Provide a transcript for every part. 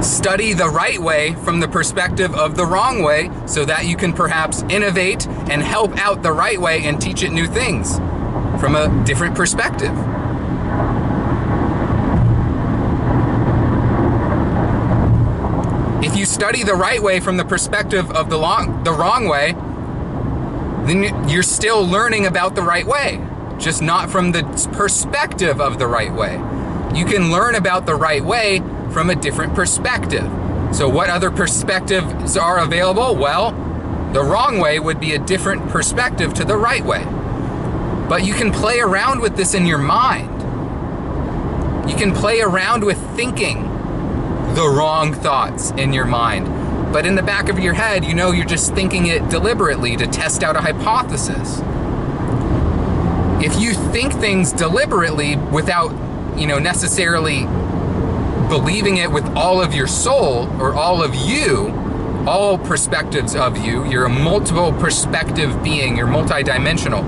Study the right way from the perspective of the wrong way so that you can perhaps innovate and help out the right way and teach it new things from a different perspective. If you study the right way from the perspective of the wrong way, then you're still learning about the right way, just not from the perspective of the right way. You can learn about the right way from a different perspective. So what other perspectives are available? Well, the wrong way would be a different perspective to the right way. But you can play around with this in your mind. You can play around with thinking the wrong thoughts in your mind. But in the back of your head, you know you're just thinking it deliberately to test out a hypothesis. If you think things deliberately without, necessarily believing it with all of your soul or all of you, all perspectives of you, you're a multiple perspective being, you're multidimensional.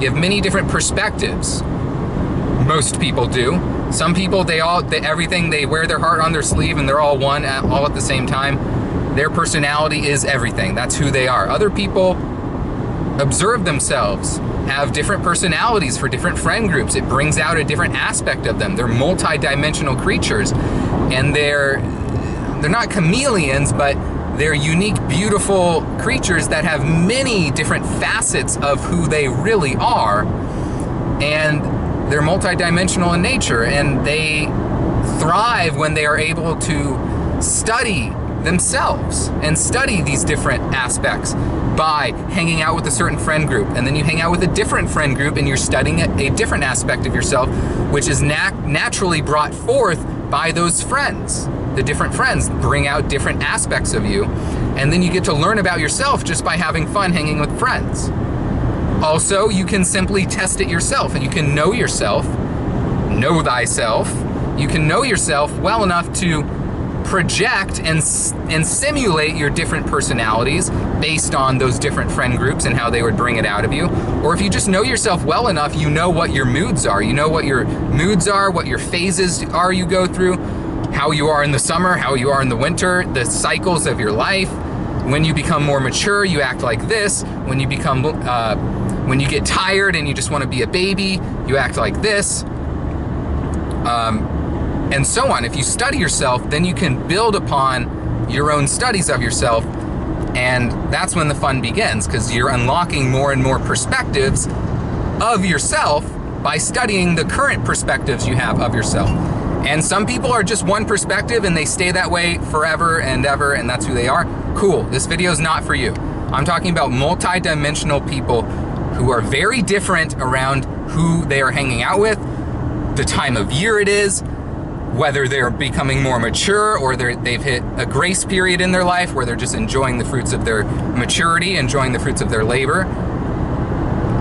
You have many different perspectives. Most people do. Some people, they wear their heart on their sleeve and they're all one, all at the same time. Their personality is everything. That's who they are. Other people observe themselves, have different personalities for different friend groups. It brings out a different aspect of them. They're multi-dimensional creatures, and they're not chameleons, but they're unique, beautiful creatures that have many different facets of who they really are, and they're multi-dimensional in nature, and they thrive when they are able to study themselves and study these different aspects by hanging out with a certain friend group. And then you hang out with a different friend group and you're studying a different aspect of yourself, which is naturally brought forth by those friends. The different friends bring out different aspects of you, and then you get to learn about yourself just by having fun hanging with friends. Also, you can simply test it yourself, and you can know yourself, know thyself. You can know yourself well enough to project and simulate your different personalities based on those different friend groups and how they would bring it out of you. Or if you just know yourself well enough, you know what your moods are. You know what your moods are, what your phases are you go through, how you are in the summer, how you are in the winter, the cycles of your life. When you become more mature, you act like this. When you get tired and you just want to be a baby, you act like this. And so on. If you study yourself, then you can build upon your own studies of yourself, and that's when the fun begins, because you're unlocking more and more perspectives of yourself by studying the current perspectives you have of yourself. And some people are just one perspective and they stay that way forever and ever, and that's who they are. Cool, this video is not for you. I'm talking about multi-dimensional people who are very different around who they are hanging out with, the time of year it is, whether they're becoming more mature or they've hit a grace period in their life where they're just enjoying the fruits of their maturity, enjoying the fruits of their labor,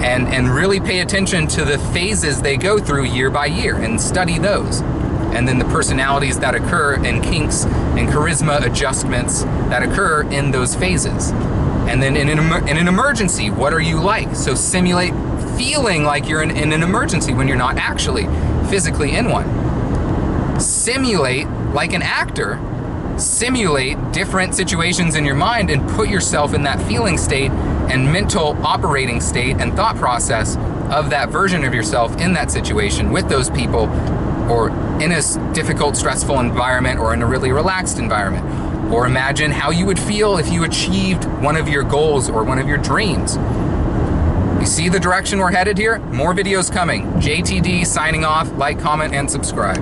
and really pay attention to the phases they go through year by year and study those. And then the personalities that occur and kinks and charisma adjustments that occur in those phases. And then in an emergency, what are you like? So simulate feeling like you're in an emergency when you're not actually physically in one. Simulate, like an actor, simulate different situations in your mind and put yourself in that feeling state and mental operating state and thought process of that version of yourself in that situation with those people, or in a difficult, stressful environment, or in a really relaxed environment. Or imagine how you would feel if you achieved one of your goals or one of your dreams. You see the direction we're headed here? More videos coming. JTD signing off. Like, comment, and subscribe.